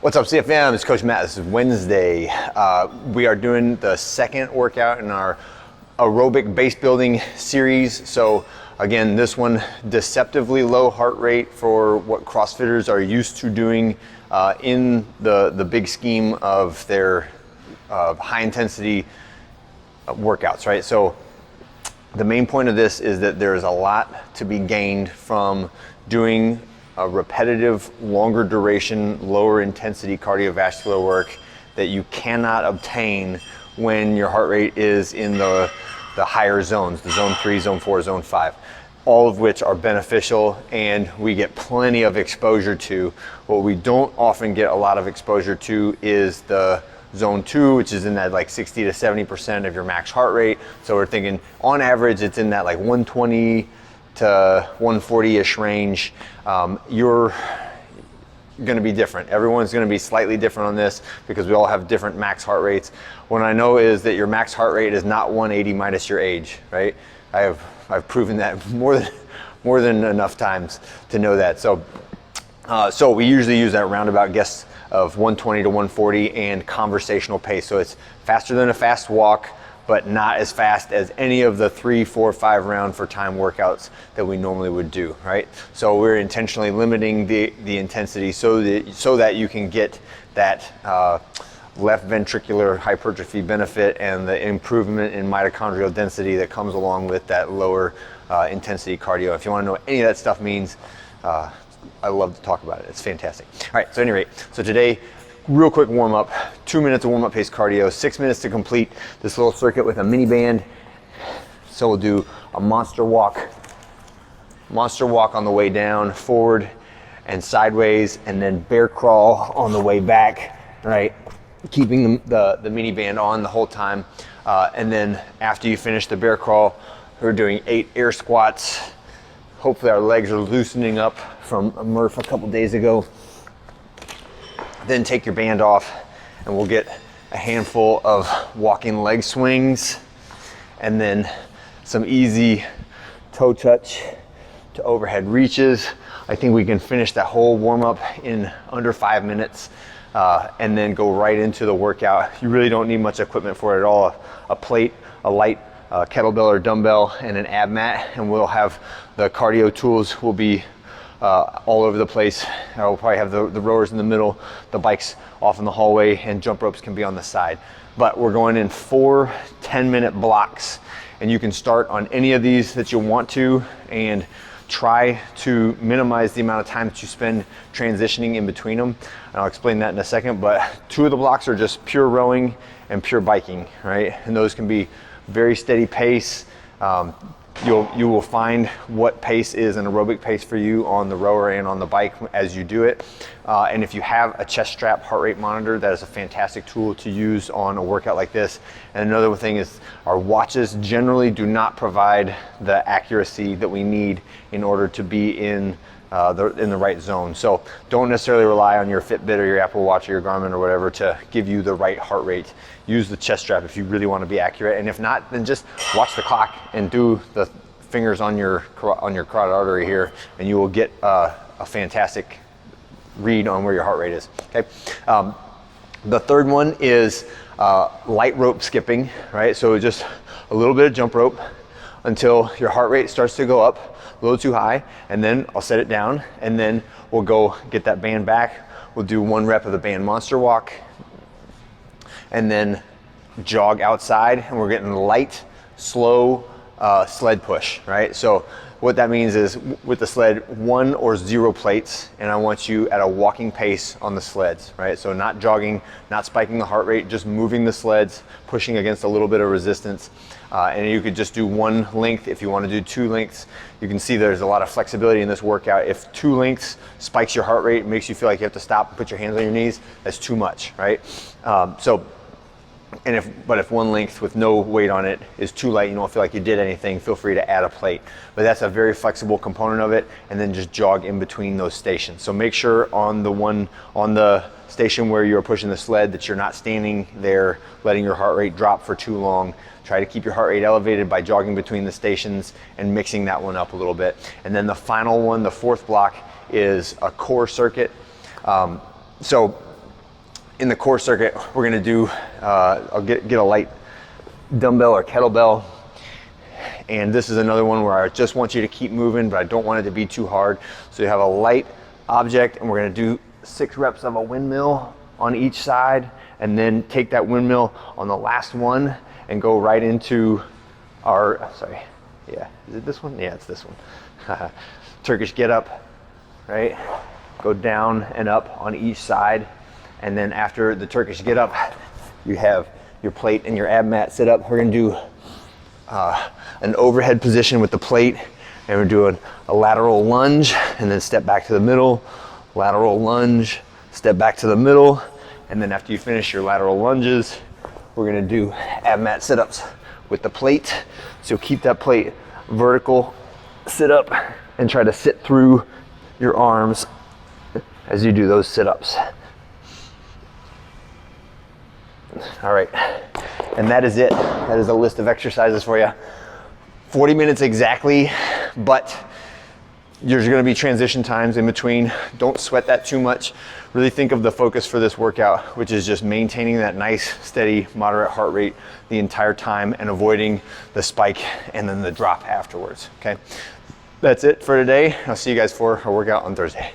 What's up, CFM? It's Coach Matt. This is Wednesday. We are doing the second workout in our aerobic base building series. So again, this one, deceptively low heart rate for what CrossFitters are used to doing in the big scheme of their high intensity workouts, right? So the main point of this is that there is a lot to be gained from doing a repetitive, longer duration, lower intensity cardiovascular work that you cannot obtain when your heart rate is in the higher zones, the zone 3, zone 4, zone 5, all of which are beneficial and we get plenty of exposure to. What we don't often get a lot of exposure to is the zone 2, which is in that like 60 to 70% of your max heart rate. So we're thinking on average it's in that like 120 to 140-ish range. You're gonna be different. Everyone's gonna be slightly different on this because we all have different max heart rates. What I know is that your max heart rate is not 180 minus your age, right? I've proven that more than enough times to know that. So we usually use that roundabout guess of 120 to 140 and conversational pace. So it's faster than a fast walk, but not as fast as any of the 3, 4, 5 round for time workouts that we normally would do, right? So we're intentionally limiting the intensity so that you can get that left ventricular hypertrophy benefit and the improvement in mitochondrial density that comes along with that lower intensity cardio. If you want to know what any of that stuff means, I love to talk about it. It's fantastic. All right, so at any rate, so today, real quick warm up, 2 minutes of warm up pace cardio, 6 minutes to complete this little circuit with a mini band. So we'll do a monster walk on the way down, forward and sideways, and then bear crawl on the way back, right? Keeping the mini band on the whole time. And then after you finish the bear crawl, we're doing 8 air squats. Hopefully our legs are loosening up from a Murph a couple days ago. Then take your band off and we'll get a handful of walking leg swings and then some easy toe touch to overhead reaches. I think we can finish that whole warm up in under 5 minutes and then go right into the workout. You really don't need much equipment for it at all. A plate, a light kettlebell or dumbbell, and an ab mat, and we'll have the cardio tools will be all over the place. We'll probably have the rowers in the middle, the bikes off in the hallway, and jump ropes can be on the side. But we're going in 4 10-minute blocks, and you can start on any of these that you want to and try to minimize the amount of time that you spend transitioning in between them. And I'll explain that in a second, but 2 of the blocks are just pure rowing and pure biking, right? And those can be very steady pace. You will find what pace is an aerobic pace for you on the rower and on the bike as you do it. And if you have a chest strap heart rate monitor, that is a fantastic tool to use on a workout like this. And another thing is our watches generally do not provide the accuracy that we need in order to be in the right zone. So don't necessarily rely on your Fitbit or your Apple Watch or your Garmin or whatever to give you the right heart rate. Use the chest strap if you really want to be accurate. And if not, then just watch the clock and do the fingers on your carotid artery here, and you will get a fantastic read on where your heart rate is. Okay. The third one is light rope skipping, right? So just a little bit of jump rope until your heart rate starts to go up a little too high, and then I'll set it down, and then we'll go get that band back. We'll do 1 rep of the band monster walk, and then jog outside, and we're getting light, slow sled push, right? So what that means is with the sled, 1 or 0 plates, and I want you at a walking pace on the sleds, right? So not jogging, not spiking the heart rate, just moving the sleds, pushing against a little bit of resistance. And you could just do 1 length. If you want to do 2 lengths, you can see there's a lot of flexibility in this workout. If 2 lengths spikes your heart rate, makes you feel like you have to stop and put your hands on your knees, that's too much, right? But if 1 length with no weight on it is too light, you don't feel like you did anything, feel free to add a plate. But that's a very flexible component of it, and then just jog in between those stations. So make sure on the station where you're pushing the sled that you're not standing there letting your heart rate drop for too long. Try to keep your heart rate elevated by jogging between the stations and mixing that one up a little bit. And then the final one, the 4th block, is a core circuit. So in the core circuit, we're gonna do, I'll get a light dumbbell or kettlebell. And this is another one where I just want you to keep moving, but I don't want it to be too hard. So you have a light object, and we're gonna do 6 reps of a windmill on each side, and then take that windmill on the last one and go right into our, sorry, yeah, is it this one? Yeah, it's this one. Turkish Get Up, right? Go down and up on each side. And then after the Turkish Get Up, you have your plate and your ab mat sit up. We're gonna do an overhead position with the plate, and we're doing a lateral lunge, and then step back to the middle, lateral lunge, step back to the middle, and then after you finish your lateral lunges, we're gonna do ab mat sit-ups with the plate. So keep that plate vertical, sit up, and try to sit through your arms as you do those sit-ups. All right, and that is it. That is a list of exercises for you. 40 minutes exactly, but there's gonna be transition times in between. Don't sweat that too much. Really think of the focus for this workout, which is just maintaining that nice, steady, moderate heart rate the entire time and avoiding the spike and then the drop afterwards, okay? That's it for today. I'll see you guys for our workout on Thursday.